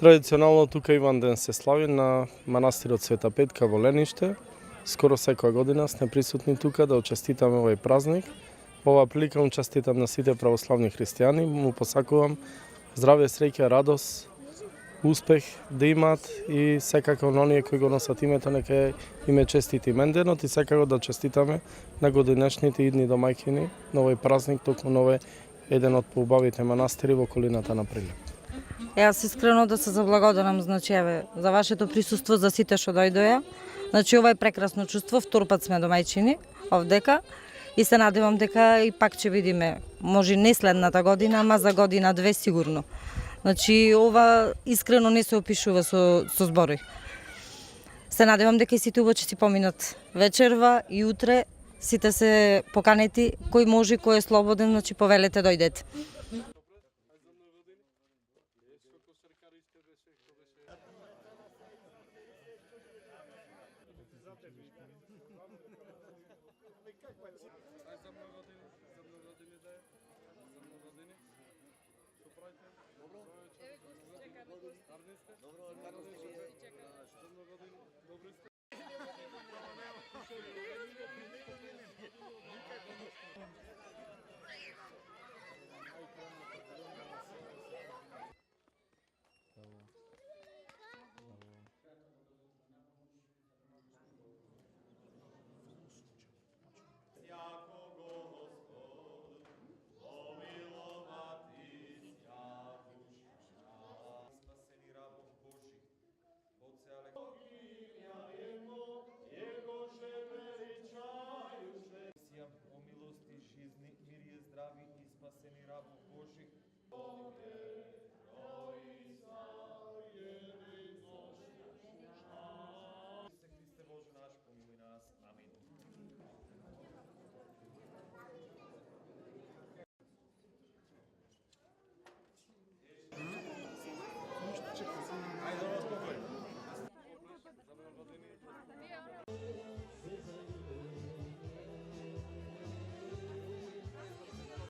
Традиционално тука Иван ден се слави на манастирот Света Петка во Лениште. Скоро секоја година сме присутни тука да очеститаме овој празник. Во оваа прилика му честитам на сите православни христијани, му посакувам здравје, среќа, радост, успех да имаат и секако на оние кои го носат името, нека им е честит именденот и секако да честитаме на годинешните идни домаќини на овој празник, токму на овој еден од поубавите манастири во околината на Прилеп. Јас искрено да се заблагодарам, за вашето присуство, за сите што дојдоја. Ова е прекрасно чувство, втор пат сме домајчини овдека и се надевам дека и пак ќе видиме, може не следната година, ама за година две сигурно. Ова искрено не се опишува со зборови. Се надевам дека и сите убаво ќе си поминат вечерва и утре, сите се поканети, кој може, кој е слободен, повелете дојдете.